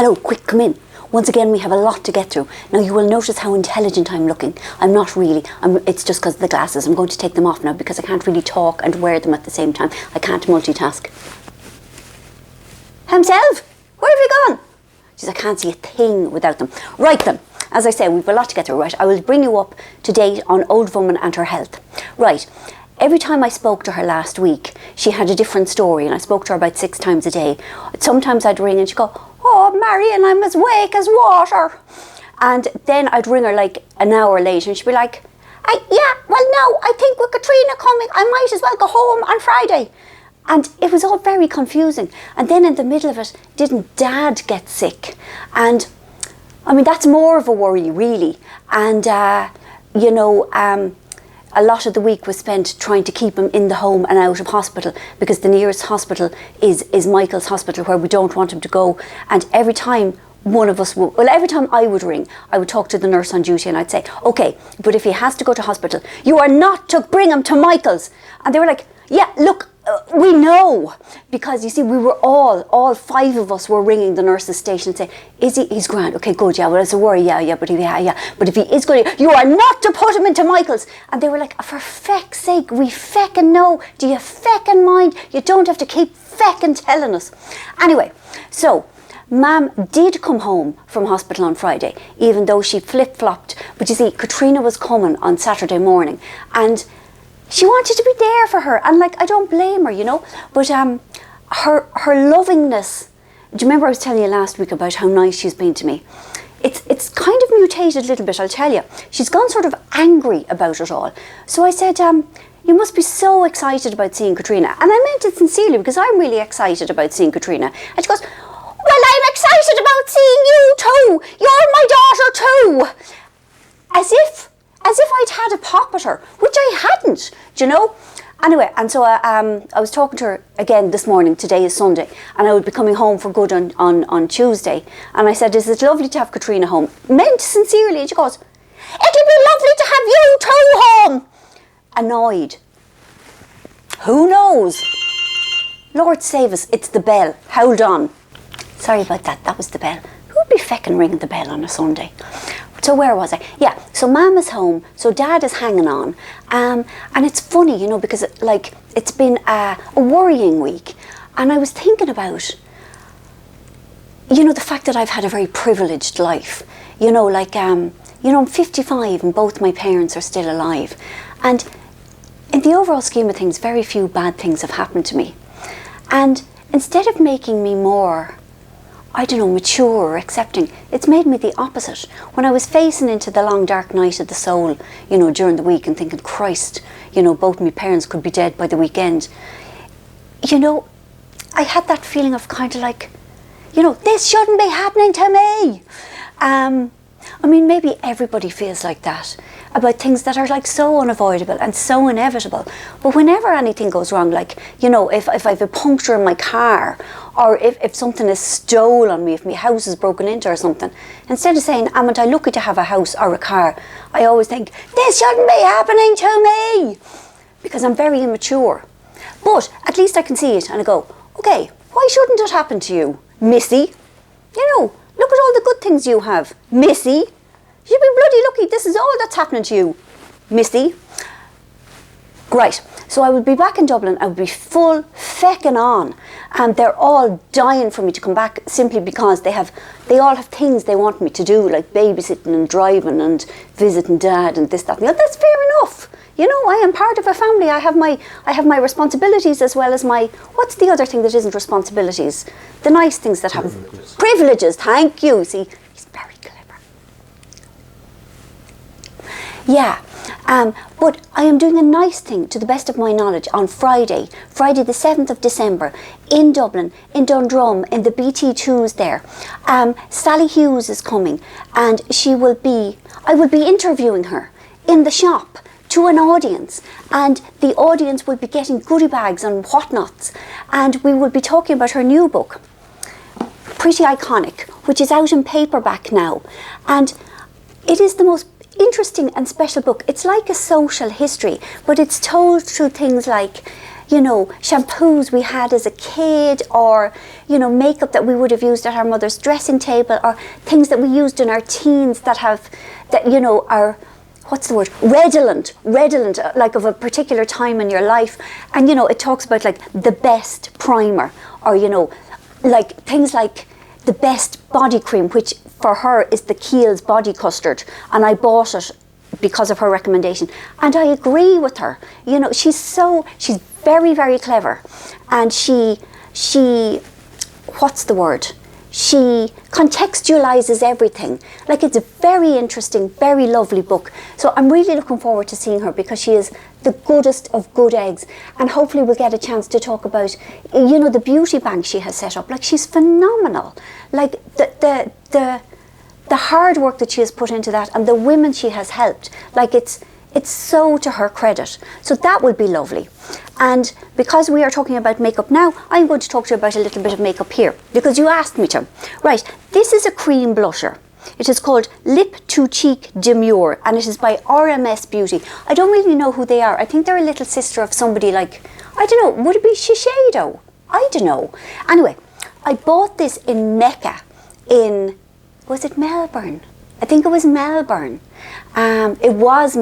Hello, quick, come in. Once again, we have a lot to get through. Now, you will notice how intelligent I'm looking. I'm not really. It's just because of the glasses. I'm going to take them off now because I can't really talk and wear them at the same time. I can't multitask. Himself, where have you gone? She says, I can't see a thing without them. Right then, as I say, we've a lot to get through, right? I will bring you up to date on old woman and her health. Right, every time I spoke to her last week, she had a different story, and I spoke to her about 6 times a day. Sometimes I'd ring and she'd go, oh, Marian, I'm as wake as water. And then I'd ring her like an hour later and she'd be like, yeah, well, no, I think with Katrina coming, I might as well go home on Friday. And it was all very confusing. And then in the middle of it, didn't Dad get sick? And I mean, that's more of a worry, really. And, you know, a lot of the week was spent trying to keep him in the home and out of hospital, because the nearest hospital is Michael's hospital, where we don't want him to go. And every time one of us would, well, every time I would ring, I would talk to the nurse on duty and I'd say, okay, but if he has to go to hospital, you are not to bring him to Michael's. And they were like, yeah, look, we know, because you see, we were all 5 of us were ringing the nurse's station and saying, he's grand, okay, good, yeah, well, it's a worry, but if he is good, you are not to put him into Michael's. And they were like, for feck's sake, we feckin' know, do you feckin' mind? You don't have to keep feckin' telling us. Anyway, so Mam did come home from hospital on Friday, even though she flip-flopped. But you see, Katrina was coming on Saturday morning, and she wanted to be there for her, and like, I don't blame her, you know, but her lovingness. Do you remember I was telling you last week about how nice she's been to me? It's kind of mutated a little bit, I'll tell you. She's gone sort of angry about it all. So I said, you must be so excited about seeing Katrina. And I meant it sincerely, because I'm really excited about seeing Katrina. And she goes, well, I'm excited about seeing you too. You're my daughter too. As if I'd had a pop at her, which I hadn't, do you know? Anyway, and so I was talking to her again this morning. Today is Sunday, and I would be coming home for good on Tuesday. And I said, is it lovely to have Katrina home? Meant sincerely. And she goes, it'll be lovely to have you too home. Annoyed. Who knows? Lord save us, it's the bell. Hold on. Sorry about that, that was the bell. Who would be feckin' ringing the bell on a Sunday? So where was I? Yeah, so Mum is home, so Dad is hanging on. And it's funny, you know, because it's been a worrying week. And I was thinking about, you know, the fact that I've had a very privileged life. You know, like, you know, I'm 55 and both my parents are still alive. And in the overall scheme of things, very few bad things have happened to me. And instead of making me more, I don't know, mature or accepting, it's made me the opposite. When I was facing into the long dark night of the soul, you know, during the week and thinking, Christ, you know, both my parents could be dead by the weekend. You know, I had that feeling of kind of like, you know, this shouldn't be happening to me. I mean, maybe everybody feels like that about things that are like so unavoidable and so inevitable. But whenever anything goes wrong, like, you know, if I have a puncture in my car, or if something is stolen on me, if my house is broken into or something, instead of saying, am I lucky to have a house or a car, I always think, this shouldn't be happening to me, because I'm very immature. But at least I can see it and I go, okay, why shouldn't it happen to you, Missy? You know, look at all the good things you have, Missy. You'd be bloody lucky, this is all that's happening to you, Missy. Great, so I would be back in Dublin, I would be full fecking on, and they're all dying for me to come back simply because they all have things they want me to do, like babysitting and driving and visiting Dad and this, that, and the other. That's fair enough. You know, I am part of a family. I have my responsibilities as well as my, what's the other thing that isn't responsibilities? The nice things that happen. Privileges, thank you. See, he's very clever. Yeah, but I am doing a nice thing, to the best of my knowledge, on Friday the 7th of December, in Dublin, in Dundrum, in the BT2s there. Sali Hughes is coming, and I will be interviewing her in the shop to an audience, and the audience will be getting goodie bags and whatnots, and we will be talking about her new book, Pretty Iconic, which is out in paperback now, and it is the most interesting and special book. It's like a social history, but it's told through things like, you know, shampoos we had as a kid, or, you know, makeup that we would have used at our mother's dressing table, or things that we used in our teens that you know, are, what's the word, redolent, like of a particular time in your life. And, you know, it talks about like the best primer, or, you know, like things like the best body cream, which for her is the Kiehl's body custard, and I bought it because of her recommendation. And I agree with her. You know, she's very, very clever, and she what's the word? She contextualizes everything. Like, it's a very interesting, very lovely book. So I'm really looking forward to seeing her, because she is the goodest of good eggs. And hopefully we'll get a chance to talk about, you know, the beauty bank she has set up. Like, she's phenomenal. Like, the hard work that she has put into that, and the women she has helped. Like, it's so to her credit. So that would be lovely. And because we are talking about makeup now, I'm going to talk to you about a little bit of makeup here, because you asked me to. Right, this is a cream blusher. It is called Lip to Cheek Demure, and it is by RMS Beauty. I don't really know who they are. I think they're a little sister of somebody like, I don't know, would it be Shiseido? I don't know. Anyway, I bought this in Mecca was it Melbourne? I think it was Melbourne. It was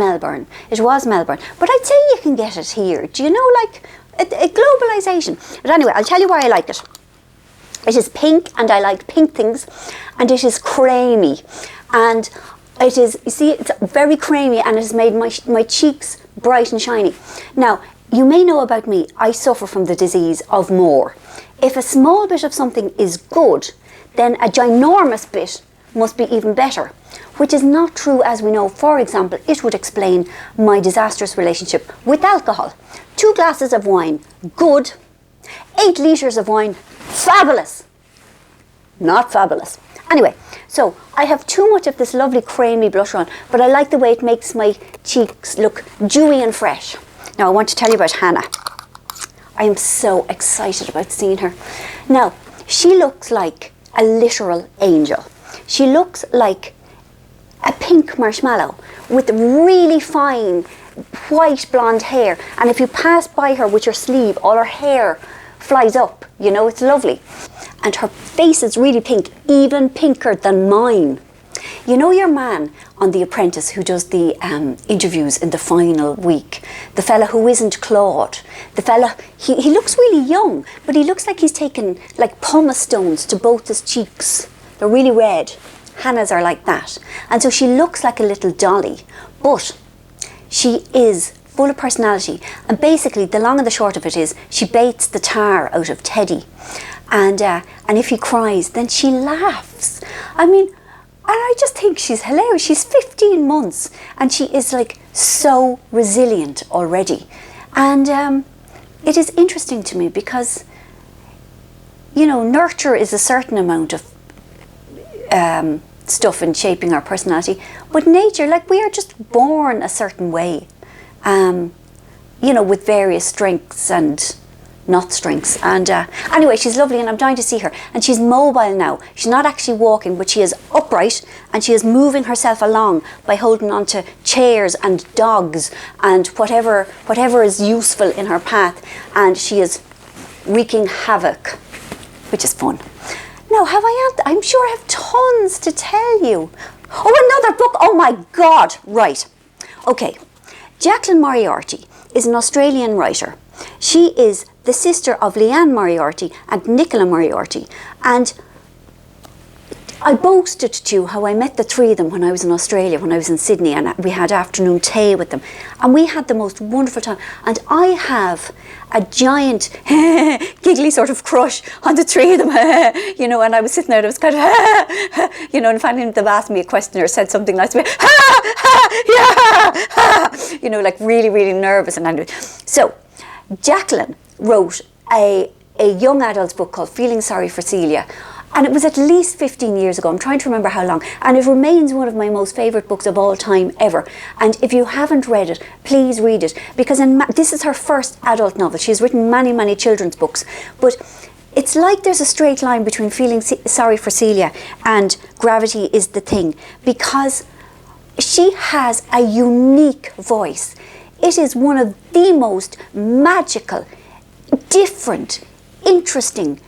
Melbourne. But I'd say you can get it here. Do you know, like, a globalization? But anyway, I'll tell you why I like it. It is pink, and I like pink things, and it is creamy. And it is, you see, it's very creamy, and it has made my cheeks bright and shiny. Now, you may know about me, I suffer from the disease of more. If a small bit of something is good, then a ginormous bit must be even better, which is not true, as we know. For example, it would explain my disastrous relationship with alcohol. 2 glasses of wine, good. 8 litres of wine, fabulous. Not fabulous. Anyway, so I have too much of this lovely creamy blusher on, but I like the way it makes my cheeks look dewy and fresh. Now, I want to tell you about Hanna. I am so excited about seeing her. Now, she looks like a literal angel. She looks like a pink marshmallow with really fine white blonde hair, and if you pass by her with your sleeve, all her hair flies up, you know, it's lovely. And her face is really pink, even pinker than mine. You know your man on The Apprentice who does the interviews in the final week, the fella who isn't Claude, the fella, he looks really young, but he looks like he's taken like pumice stones to both his cheeks. They're really red. Hanna's are like that. And so she looks like a little dolly, but she is full of personality. And basically, the long and the short of it is, she baits the tar out of Teddy. And if he cries, then she laughs. I mean, and I just think she's hilarious. She's 15 months, and she is like so resilient already. And it is interesting to me because, you know, nurture is a certain amount of stuff in shaping our personality, but nature, like, we are just born a certain way, you know, with various strengths and not strengths. And anyway, she's lovely, and I'm dying to see her. And she's mobile now. She's not actually walking, but she is upright, and she is moving herself along by holding on to chairs and dogs and whatever is useful in her path, and she is wreaking havoc, which is fun. Now, I'm sure I have tons to tell you. Oh, another book. Oh my God. Right. Okay. Jacqueline Moriarty is an Australian writer. She is the sister of Leanne Moriarty and Nicola Moriarty. And I boasted to you how I met the 3 of them when I was in Australia, when I was in Sydney, and we had afternoon tea with them. And we had the most wonderful time. And I have a giant, giggly sort of crush on the 3 of them, you know, and I was sitting there and I was kind of, you know, and finally they've asked me a question or said something nice to me, yeah, you know, like really, really nervous. And so Jacqueline wrote a young adult's book called Feeling Sorry for Celia. And it was at least 15 years ago. I'm trying to remember how long. And it remains one of my most favourite books of all time ever. And if you haven't read it, please read it. Because this is her first adult novel. She's written many, many children's books. But it's like there's a straight line between Feeling Sorry for Celia and Gravity is the Thing. Because she has a unique voice. It is one of the most magical, different, interesting,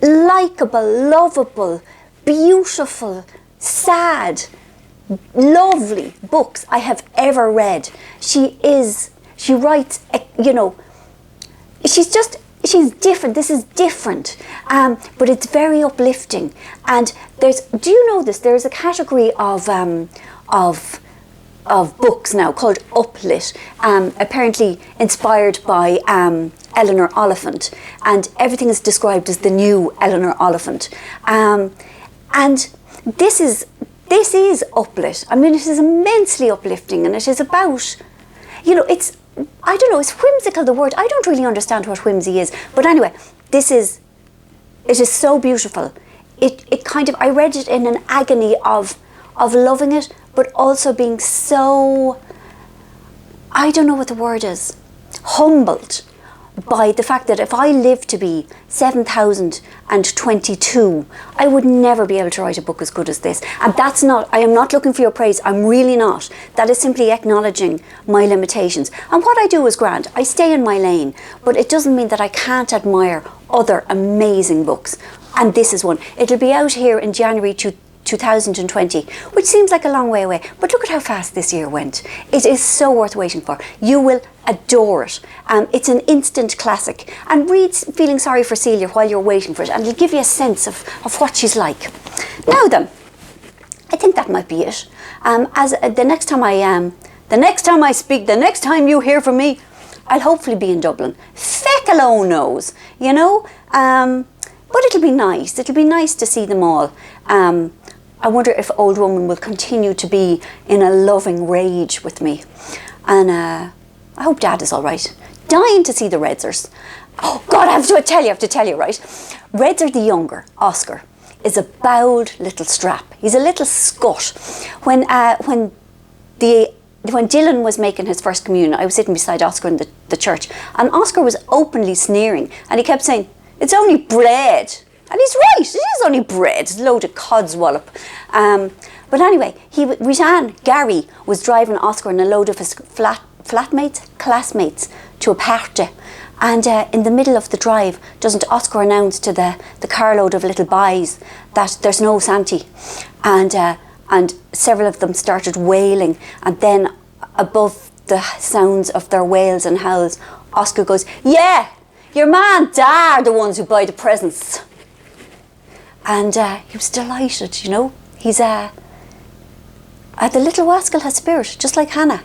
likeable, lovable, beautiful, sad, lovely books I have ever read. She writes, you know, she's different. This is different, but it's very uplifting. And do you know this? There's a category of books now called Uplit, apparently inspired by Eleanor Oliphant, and everything is described as the new Eleanor Oliphant. And this is Uplit. I mean, it is immensely uplifting, and it is about, you know, I don't know, it's whimsical, the word. I don't really understand what whimsy is. But anyway, it is so beautiful. It kind of, I read it in an agony of loving it, but also being so, I don't know what the word is, humbled by the fact that if I lived to be 7,022, I would never be able to write a book as good as this. And that's not, I am not looking for your praise, I'm really not. That is simply acknowledging my limitations. And what I do is grand, I stay in my lane, but it doesn't mean that I can't admire other amazing books. And this is one. It'll be out here in January 2020, which seems like a long way away, but look at how fast this year went. It is so worth waiting for. You will adore it. It's an instant classic, and read Feeling Sorry for Celia while you're waiting for it, and it'll give you a sense of what she's like. Now then, I think that might be it. The next time I speak, the next time you hear from me, I'll hopefully be in Dublin. Feck alone knows, you know. But it'll be nice. It'll be nice to see them all. I wonder if Old Woman will continue to be in a loving rage with me. And I hope Dad is all right. Dying to see the Redsers. Oh God, I have to tell you, right? Redser the younger, Oscar, is a bowed little strap. He's a little scut. When Dylan was making his first communion, I was sitting beside Oscar in the church, and Oscar was openly sneering, and he kept saying, "It's only bread." And he's right, it is only bread, it's a load of codswallop. But anyway, Gary was driving Oscar and a load of his classmates to a party. And in the middle of the drive, doesn't Oscar announce to the carload of little boys that there's no Santy? And several of them started wailing, and then above the sounds of their wails and howls, Oscar goes, "Yeah, your man and Dad are the ones who buy the presents." And he was delighted, you know. He's the little rascal has spirit, just like Hanna.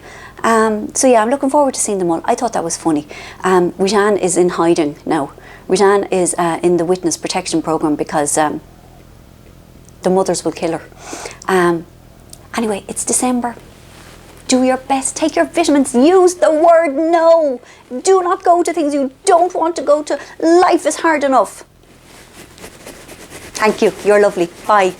So yeah, I'm looking forward to seeing them all. I thought that was funny. Ritan is in hiding now. Ritan is in the witness protection program because the mothers will kill her. Anyway, it's December. Do your best, take your vitamins, use the word no. Do not go to things you don't want to go to. Life is hard enough. Thank you, you're lovely. Bye.